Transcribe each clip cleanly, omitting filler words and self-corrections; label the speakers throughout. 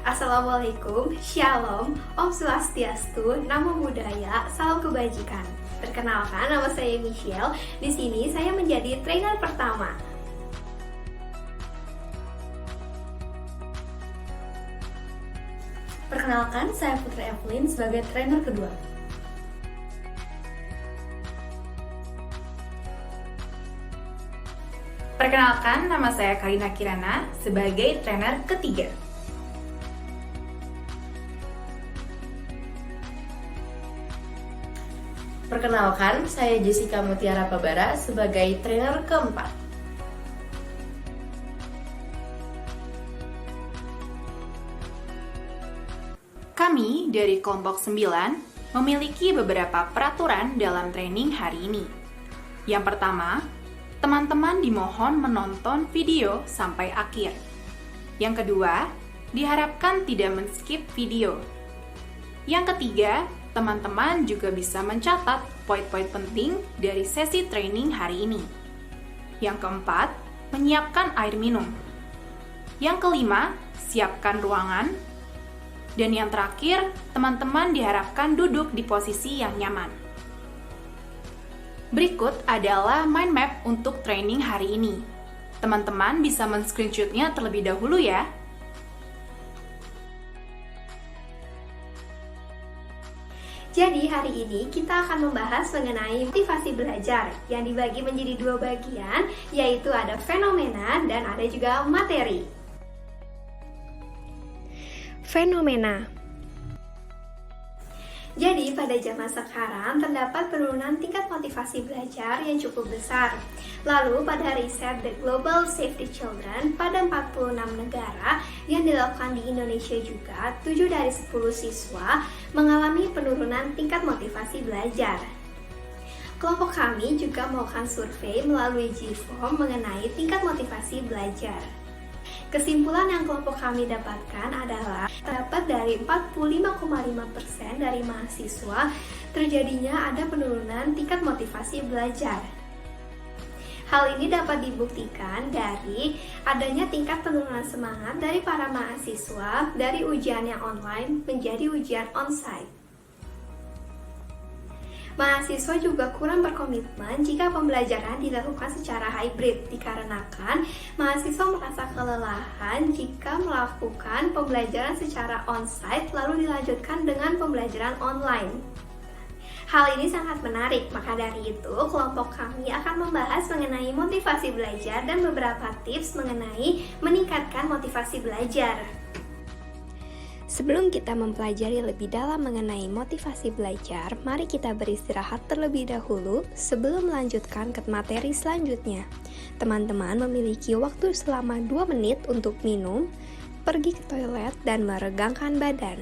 Speaker 1: Assalamualaikum, Shalom, Om Swastiastu, Namo Buddhaya, Salam Kebajikan. Perkenalkan, nama saya Michelle. Di sini saya menjadi trainer pertama.
Speaker 2: Perkenalkan, saya Putri Evelyn sebagai trainer kedua.
Speaker 3: Perkenalkan, nama saya Karina Kirana sebagai trainer ketiga.
Speaker 4: Perkenalkan, saya Jessica Mutiara Pabara sebagai trainer keempat.
Speaker 3: Kami dari kelompok 9 memiliki beberapa peraturan dalam training hari ini. Yang pertama, teman-teman dimohon menonton video sampai akhir. Yang kedua, diharapkan tidak men-skip video. Yang ketiga, teman-teman juga bisa mencatat poin-poin penting dari sesi training hari ini. Yang keempat, menyiapkan air minum. Yang kelima, siapkan ruangan. Dan yang terakhir, teman-teman diharapkan duduk di posisi yang nyaman. Berikut adalah mind map untuk training hari ini. Teman-teman bisa men-screenshot-nya terlebih dahulu ya.
Speaker 1: Jadi hari ini kita akan membahas mengenai motivasi belajar yang dibagi menjadi dua bagian, yaitu ada fenomena dan ada juga materi. Fenomena. Jadi pada zaman sekarang terdapat penurunan tingkat motivasi belajar yang cukup besar. Lalu pada riset The Global Save the Children pada 46 negara yang dilakukan di Indonesia juga, 7 dari 10 siswa mengalami penurunan tingkat motivasi belajar. Kelompok kami juga melakukan survei melalui GFOM mengenai tingkat motivasi belajar. Kesimpulan yang kelompok kami dapatkan adalah terdapat dari 45,5% dari mahasiswa terjadinya ada penurunan tingkat motivasi belajar. Hal ini dapat dibuktikan dari adanya tingkat penurunan semangat dari para mahasiswa dari ujian yang online menjadi ujian onsite. Mahasiswa juga kurang berkomitmen jika pembelajaran dilakukan secara hybrid dikarenakan mahasiswa merasa kelelahan jika melakukan pembelajaran secara onsite lalu dilanjutkan dengan pembelajaran online. Hal ini sangat menarik, maka dari itu kelompok kami akan membahas mengenai motivasi belajar dan beberapa tips mengenai meningkatkan motivasi belajar. Sebelum kita mempelajari lebih dalam mengenai motivasi belajar, mari kita beristirahat terlebih dahulu sebelum melanjutkan ke materi selanjutnya. Teman-teman memiliki waktu selama 2 menit untuk minum, pergi ke toilet, dan meregangkan badan.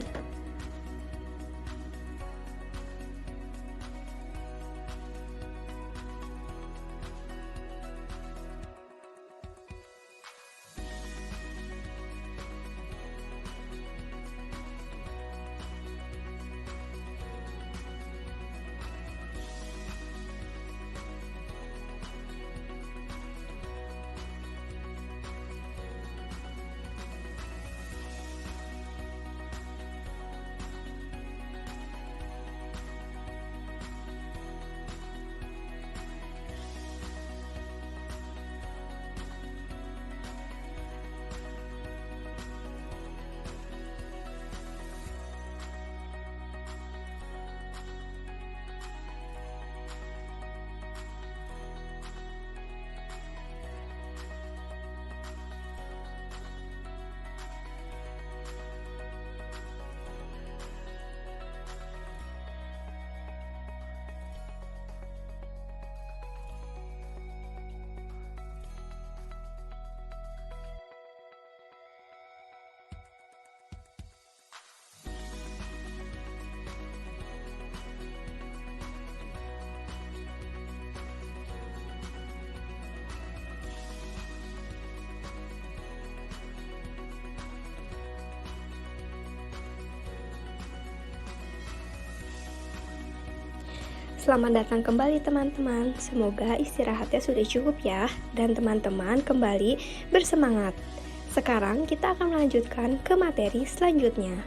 Speaker 1: Selamat datang kembali teman-teman, semoga istirahatnya sudah cukup ya, dan teman-teman kembali bersemangat. Sekarang kita akan melanjutkan ke materi selanjutnya.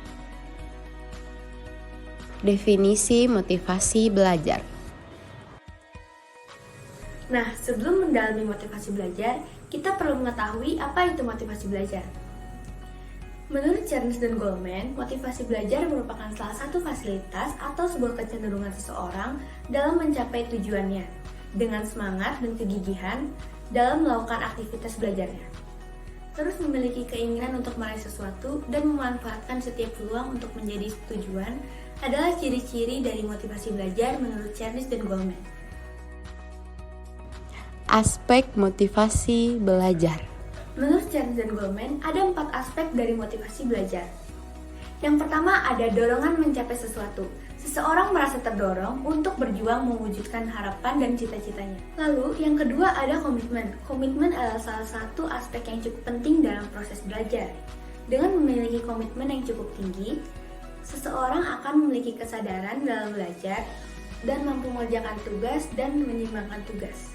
Speaker 4: Definisi motivasi belajar.
Speaker 2: Nah, sebelum mendalami motivasi belajar, kita perlu mengetahui apa itu motivasi belajar. Menurut Charles dan Goleman, motivasi belajar merupakan salah satu fasilitas atau sebuah kecenderungan seseorang dalam mencapai tujuannya, dengan semangat dan kegigihan dalam melakukan aktivitas belajarnya. Terus memiliki keinginan untuk meraih sesuatu dan memanfaatkan setiap peluang untuk menjadi tujuan adalah ciri-ciri dari motivasi belajar menurut Charles dan Goleman.
Speaker 4: Aspek motivasi belajar.
Speaker 2: Menurut Charles dan Goleman, ada 4 aspek dari motivasi belajar. Yang pertama ada dorongan mencapai sesuatu. Seseorang merasa terdorong untuk berjuang mewujudkan harapan dan cita-citanya. Lalu, yang kedua ada komitmen. Komitmen adalah salah satu aspek yang cukup penting dalam proses belajar. Dengan memiliki komitmen yang cukup tinggi, seseorang akan memiliki kesadaran dalam belajar dan mampu mengerjakan tugas dan menyeimbangkan tugas.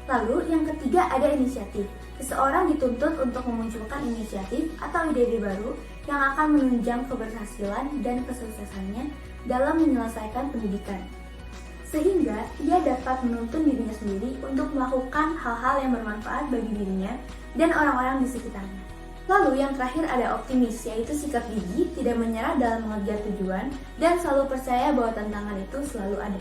Speaker 2: Lalu, yang ketiga ada inisiatif. Seseorang dituntut untuk memunculkan inisiatif atau ide-ide baru yang akan menunjang keberhasilan dan kesuksesannya dalam menyelesaikan pendidikan. Sehingga ia dapat menuntun dirinya sendiri untuk melakukan hal-hal yang bermanfaat bagi dirinya dan orang-orang di sekitarnya. Lalu yang terakhir ada optimis, yaitu sikap gigih, tidak menyerah dalam mengejar tujuan, dan selalu percaya bahwa tantangan itu selalu ada.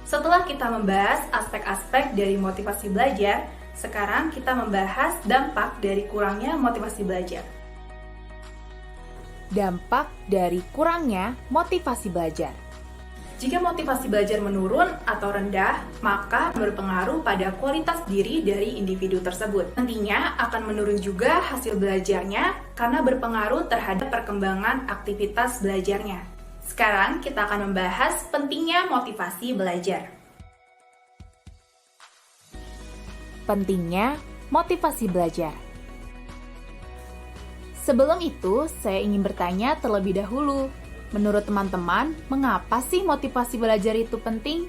Speaker 3: Setelah kita membahas aspek-aspek dari motivasi belajar, sekarang kita membahas dampak dari kurangnya motivasi belajar. Dampak dari kurangnya motivasi belajar. Jika motivasi belajar menurun atau rendah, maka berpengaruh pada kualitas diri dari individu tersebut. Nantinya akan menurun juga hasil belajarnya karena berpengaruh terhadap perkembangan aktivitas belajarnya. Sekarang kita akan membahas pentingnya motivasi belajar. Pentingnya motivasi belajar. Sebelum itu, saya ingin bertanya terlebih dahulu. Menurut teman-teman, mengapa sih motivasi belajar itu penting?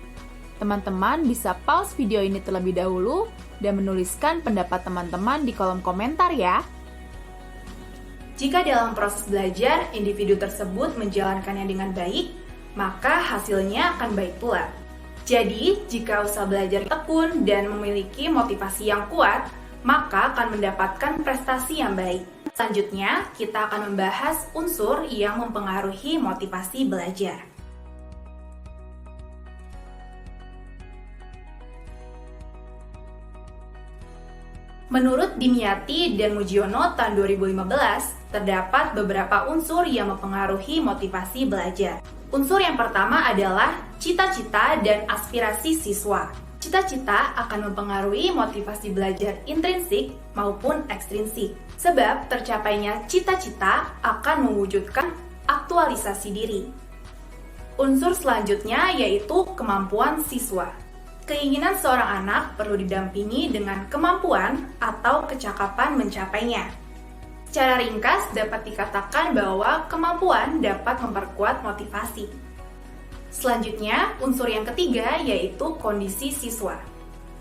Speaker 3: Teman-teman bisa pause video ini terlebih dahulu dan menuliskan pendapat teman-teman di kolom komentar ya. Jika dalam proses belajar, individu tersebut menjalankannya dengan baik, maka hasilnya akan baik pula. Jadi, jika usaha belajar tekun dan memiliki motivasi yang kuat, maka akan mendapatkan prestasi yang baik. Selanjutnya, kita akan membahas unsur yang mempengaruhi motivasi belajar. Menurut Dimyati dan Mujiono tahun 2015, terdapat beberapa unsur yang mempengaruhi motivasi belajar. Unsur yang pertama adalah cita-cita dan aspirasi siswa. Cita-cita akan mempengaruhi motivasi belajar intrinsik maupun ekstrinsik. Sebab tercapainya cita-cita akan mewujudkan aktualisasi diri. Unsur selanjutnya yaitu kemampuan siswa. Keinginan seorang anak perlu didampingi dengan kemampuan atau kecakapan mencapainya. Secara ringkas dapat dikatakan bahwa kemampuan dapat memperkuat motivasi. Selanjutnya, unsur yang ketiga yaitu kondisi siswa.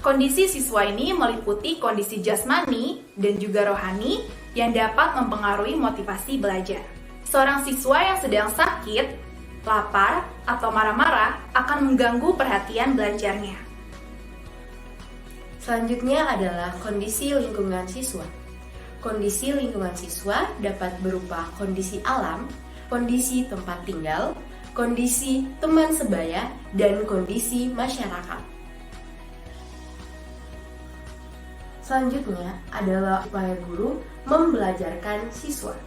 Speaker 3: Kondisi siswa ini meliputi kondisi jasmani dan juga rohani yang dapat mempengaruhi motivasi belajar. Seorang siswa yang sedang sakit, lapar, atau marah-marah akan mengganggu perhatian belajarnya.
Speaker 4: Selanjutnya adalah kondisi lingkungan siswa. Kondisi lingkungan siswa dapat berupa kondisi alam, kondisi tempat tinggal, kondisi teman sebaya, dan kondisi masyarakat. Selanjutnya adalah upaya guru membelajarkan siswa.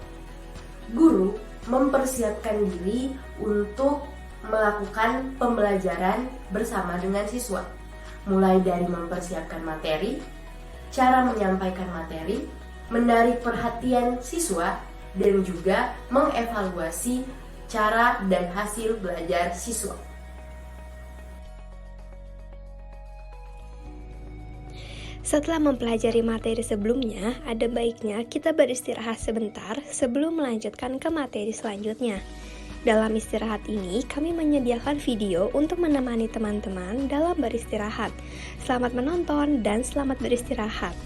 Speaker 4: Guru mempersiapkan diri untuk melakukan pembelajaran bersama dengan siswa, mulai dari mempersiapkan materi, cara menyampaikan materi, menarik perhatian siswa, dan juga mengevaluasi cara dan hasil belajar siswa.
Speaker 1: Setelah mempelajari materi sebelumnya, ada baiknya kita beristirahat sebentar sebelum melanjutkan ke materi selanjutnya. Dalam istirahat ini, kami menyediakan video untuk menemani teman-teman dalam beristirahat. Selamat menonton dan selamat beristirahat.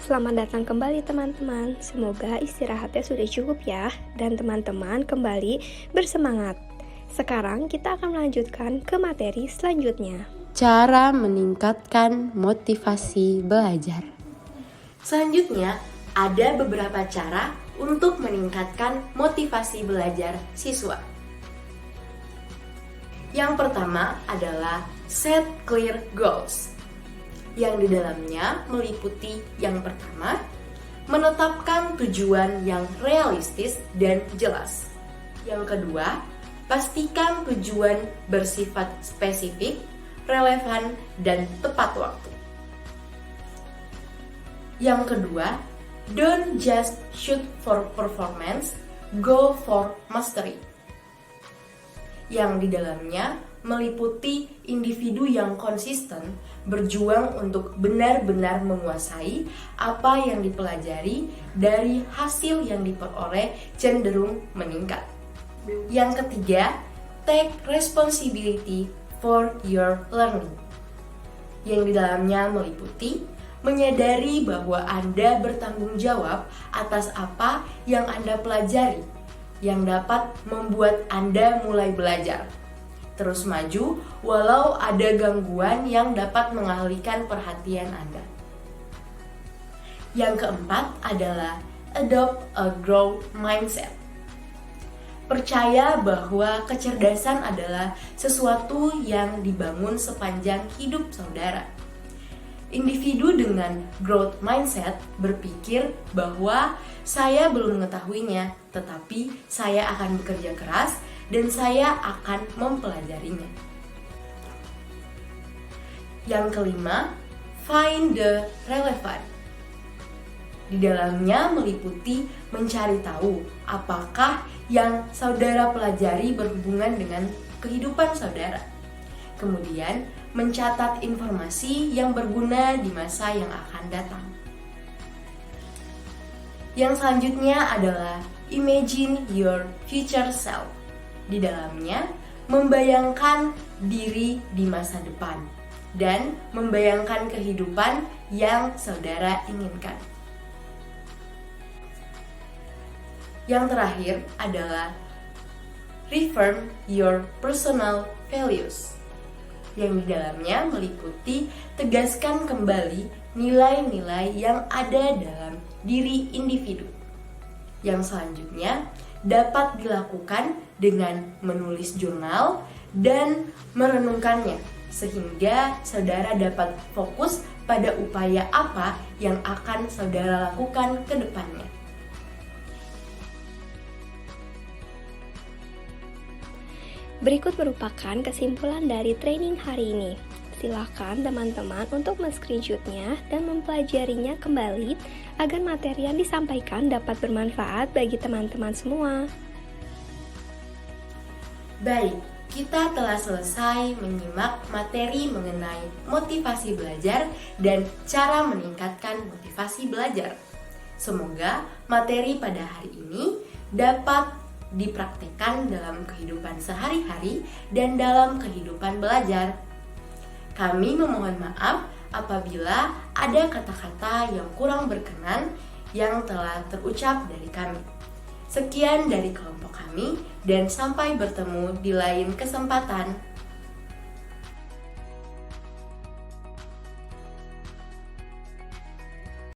Speaker 1: Selamat datang kembali teman-teman. Semoga istirahatnya sudah cukup ya, dan teman-teman kembali bersemangat. Sekarang kita akan melanjutkan ke materi selanjutnya.
Speaker 4: Cara meningkatkan motivasi belajar. Selanjutnya, ada beberapa cara untuk meningkatkan motivasi belajar siswa. Yang pertama adalah set clear goals, yang di dalamnya meliputi yang pertama, menetapkan tujuan yang realistis dan jelas. Yang kedua, pastikan tujuan bersifat spesifik, relevan, dan tepat waktu. Yang kedua, don't just shoot for performance, go for mastery. Yang di dalamnya meliputi individu yang konsisten berjuang untuk benar-benar menguasai apa yang dipelajari dari hasil yang diperoleh cenderung meningkat. Yang ketiga, take responsibility for your learning. Yang di dalamnya meliputi menyadari bahwa Anda bertanggung jawab atas apa yang Anda pelajari, yang dapat membuat Anda mulai belajar. Terus maju walau ada gangguan yang dapat mengalihkan perhatian Anda. Yang keempat adalah adopt a growth mindset. Percaya bahwa kecerdasan adalah sesuatu yang dibangun sepanjang hidup saudara. Individu dengan growth mindset berpikir bahwa saya belum mengetahuinya, tetapi saya akan bekerja keras dan saya akan mempelajarinya. Yang kelima, find the relevant. Di dalamnya meliputi mencari tahu apakah yang saudara pelajari berhubungan dengan kehidupan saudara. Kemudian, mencatat informasi yang berguna di masa yang akan datang. Yang selanjutnya adalah imagine your future self. Di dalamnya, membayangkan diri di masa depan dan membayangkan kehidupan yang saudara inginkan. Yang terakhir adalah reaffirm your personal values, yang di dalamnya meliputi tegaskan kembali nilai-nilai yang ada dalam diri individu. Yang selanjutnya dapat dilakukan dengan menulis jurnal dan merenungkannya, sehingga saudara dapat fokus pada upaya apa yang akan saudara lakukan ke depannya.
Speaker 1: Berikut merupakan kesimpulan dari training hari ini. Silakan teman-teman untuk men-screenshotnya dan mempelajarinya kembali agar materi yang disampaikan dapat bermanfaat bagi teman-teman semua.
Speaker 4: Baik, kita telah selesai menyimak materi mengenai motivasi belajar dan cara meningkatkan motivasi belajar. Semoga materi pada hari ini dapat dipraktikkan dalam kehidupan sehari-hari dan dalam kehidupan belajar. Kami memohon maaf apabila ada kata-kata yang kurang berkenan yang telah terucap dari kami. Sekian dari kelompok kami dan sampai bertemu di lain kesempatan.